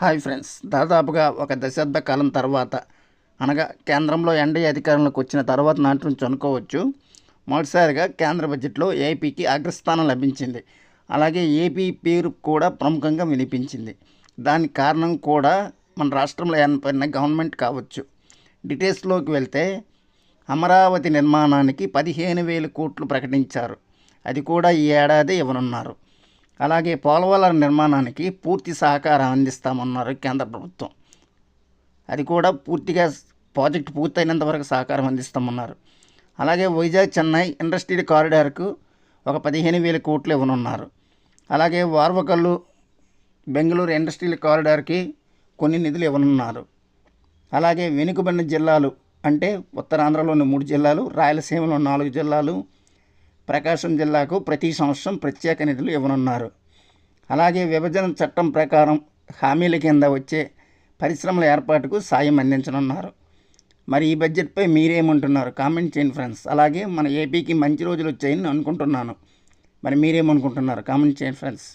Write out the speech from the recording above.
Hi friends, దాదాపుగా ఒక దశాబ్ద కాలం తర్వాత అనగా కేంద్రంలో ఎన్డీఏ అధికారంలోకి వచ్చిన తర్వాత నాటి నుంచి అనుకోవచ్చు. మొదటిసారిగా కేంద్ర బడ్జెట్లో ఏపీకి అగ్రస్థానం లభించింది. అలాగే ఏపీ పేరు కూడా ప్రముఖంగా వినిపించింది. దానికి కారణం కూడా మన రాష్ట్రంలో ఏర్పడిన గవర్నమెంట్ కావచ్చు. డీటెయిల్స్లోకి వెళ్తే అమరావతి నిర్మాణానికి 15,000 కోట్లు ప్రకటించారు. అది కూడా ఈ ఏడాది ఇవ్వనున్నారు. అలాగే పోలవరం నిర్మాణానికి పూర్తి సహకారం అందిస్తామన్నారు కేంద్ర ప్రభుత్వం. అది కూడా పూర్తిగా ప్రాజెక్టు పూర్తయినంత వరకు సహకారం అందిస్తామన్నారు. అలాగే వైజాగ్ చెన్నై ఇండస్ట్రియల్ కారిడార్కు ఒక 15,000 కోట్లు ఇవ్వనున్నారు. అలాగే వార్వకల్లు బెంగళూరు ఇండస్ట్రియల్ కారిడార్కి కొన్ని నిధులు ఇవ్వనున్నారు. అలాగే వెనుకబడిన జిల్లాలు అంటే ఉత్తరాంధ్రలోని 3 జిల్లాలు, రాయలసీమలో 4 జిల్లాలు, ప్రకాశం జిల్లాకు ప్రతి సంవత్సరం ప్రత్యేక నిధులు ఇవ్వనున్నారు. అలాగే విభజన చట్టం ప్రకారం హామీల కింద వచ్చే పరిశ్రమల ఏర్పాటుకు సాయం అందించనున్నారు. మరి ఈ బడ్జెట్పై మీరేమంటున్నారు? కామెంట్ చేయండి ఫ్రెండ్స్. అలాగే మన ఏపీకి మంచి రోజులు వచ్చాయని అనుకుంటున్నాను. మరి మీరేమనుకుంటున్నారు? కామెంట్ చేయండి ఫ్రెండ్స్.